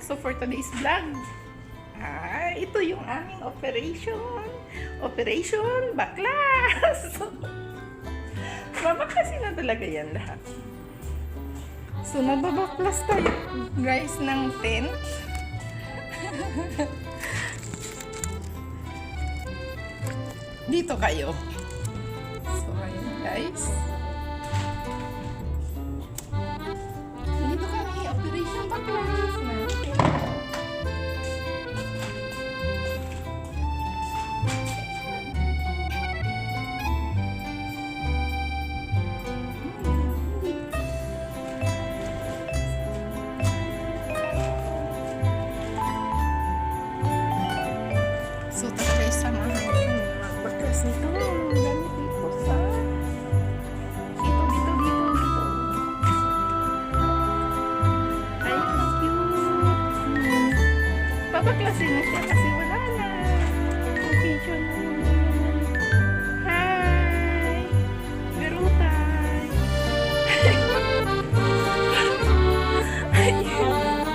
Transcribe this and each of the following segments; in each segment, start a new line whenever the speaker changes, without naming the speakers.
So for today's vlog, ito yung aming Operation Baklas. Babaklasin na talaga yan lahat. So nababaklas tayo guys ng tent. Dito kayo. So ayun guys. Dito kami, Operation Baklas na. So, tayo samahan nyo magbaklas nito. Gamit dito sa... Dito. Ay, cute. Pabaklasin na siya kasi wala na. Location na. Hi! Garutay! Ayun.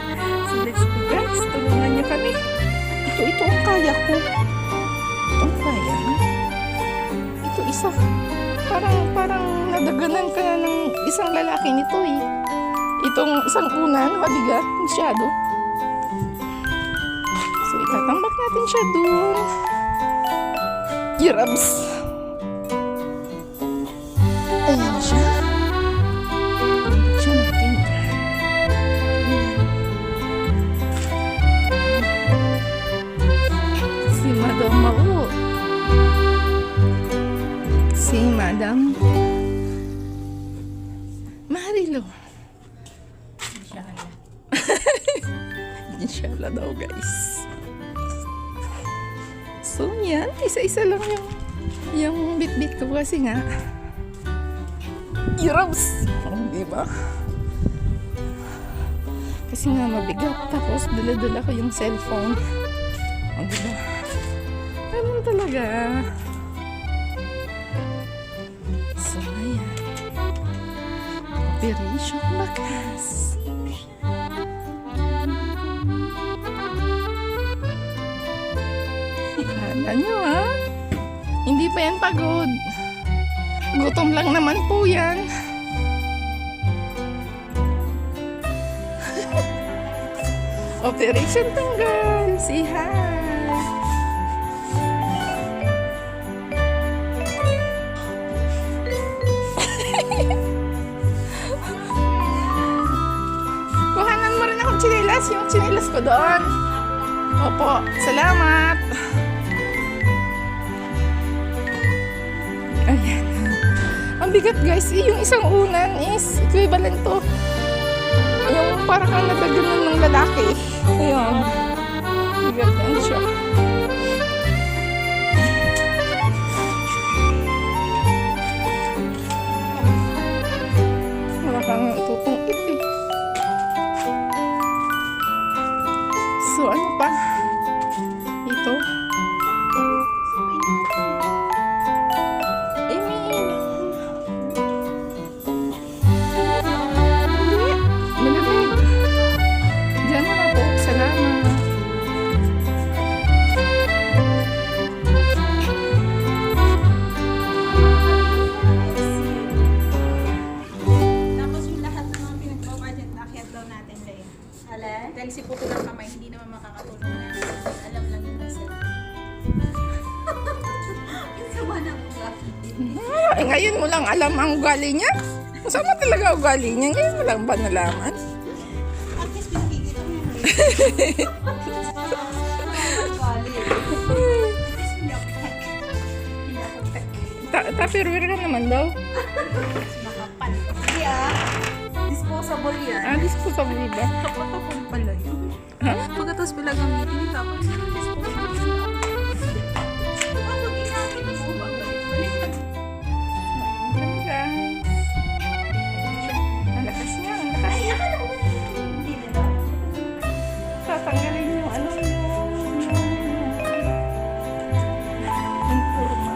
So, let's go guys. Tulungan nyo kami. Ito ang kaya ko. Ito ang kaya. Ito isa. Parang nadaganan ka na ng isang lalaki nito eh. Itong isang unan, mabigat, masyado. So itatambak natin siya dun. Yurabs. Ayan siya. Tambak siya natin. Madam Mau. Si Madam Marilo. Inshallah. Inshallah daw guys. So yan, isa-isa lang yung bit-bit ko kasi nga. Yurabs! Oh, diba? Kasi nga mabigat. Tapos dala-dala ko yung cellphone. Oh, diba? Ano talaga? So, ayan. Operation Baklas. Kala nyo ha? Hindi pa yan pagod. Gutom lang naman po yan. Operation Tanggal. Say hi. Yung chinilas ko doon. Opo, salamat. Ayan. Ang bigat guys, yung isang unan is equivalent to yung parang kang nadaganan ng lalaki. Ayan. Bigat yan siya. Wala kang tutungkit eh. So, ano pa? Ito. Malamig. Diyan na po. Salamat.
Tapos yung lahat ng mga pinagbawadyan, nakiat daw natin kayo. Dahil si puto ng kamay, hindi naman makakatulong na alam lang yung isa. Yung sama ng ugali.
Ay, ngayon mo lang alam ang ugali niya? Masama talaga ugali niya. Ngayon mo lang ba nalaman?
At least pinagigil ko yung ugali.
Tupperware ka naman daw.
Nakapal. Hindi disposable yan.
Disposable ba?
Kapatapon pala yun.
Ha?
Pagkatapos pinagamitin, tapos disposable siya. Kapag ginamit mo, balik.
Guys. Ang lakas niya. Ang lakas niya.
Hindi na.
Tatanggalin yung ano yung forma.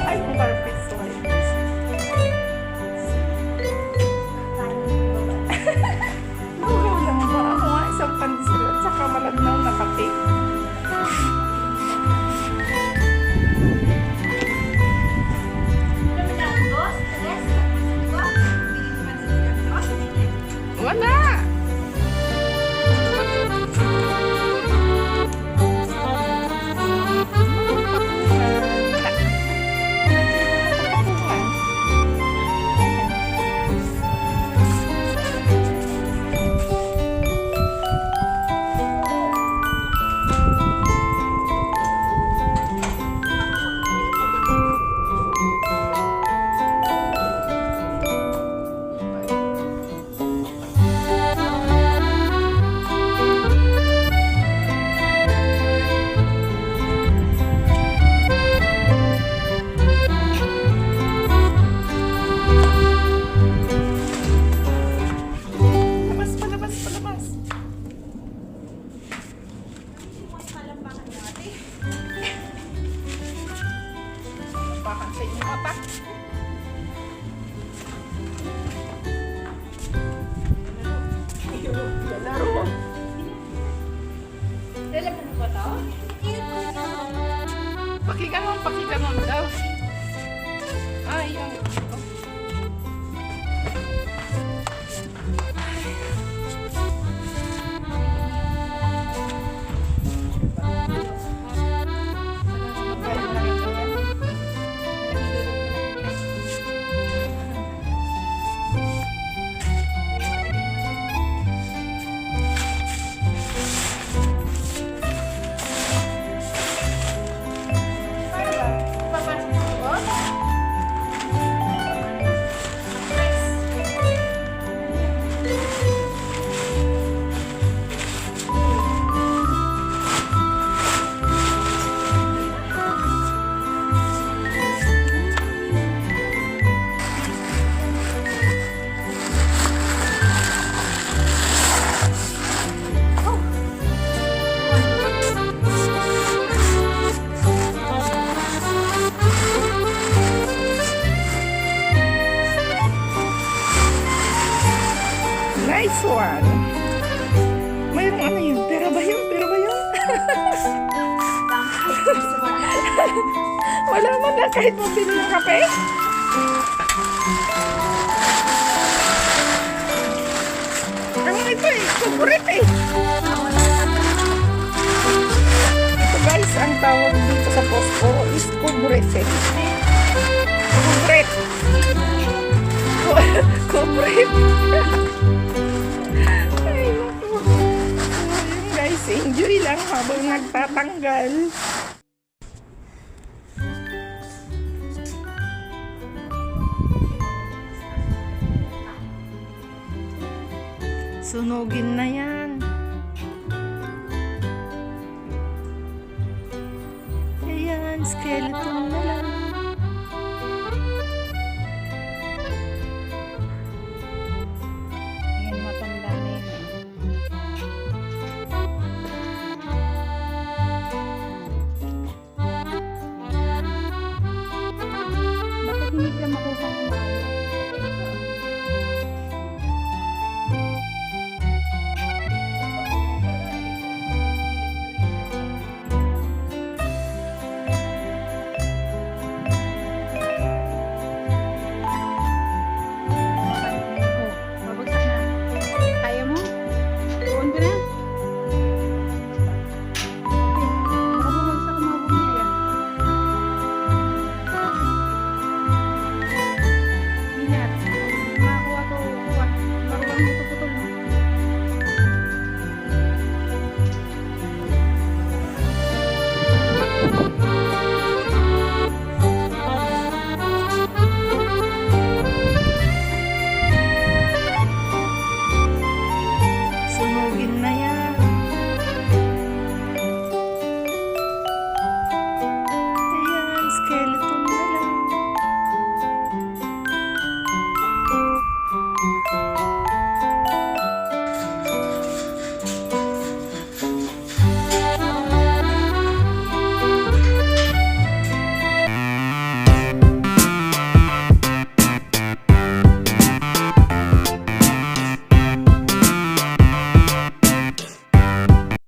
Ay, yung carpet. Sorry. Lugaw lang ba? Ako nga isang pandesal. sa inyong apa. Laro.
Lalaban mo ba to?
Pakikanon daw. Ay, yan. Nice one. Mayroong ano yun? Pera ba yun? Wala man na kahit mabili ng kape. Ang ito eh, kukurit eh. Ito guys, ang tawag dito sa Posporo is kukurit eh. Kukurit. Kukurit. Ay, naku. Ayun guys, enjoy lang habang nagtatanggal. Sunugin na yan. Ayan, skeleton na lang.
Yan, matanda na yun. Bakit hindi ka makuha ng mga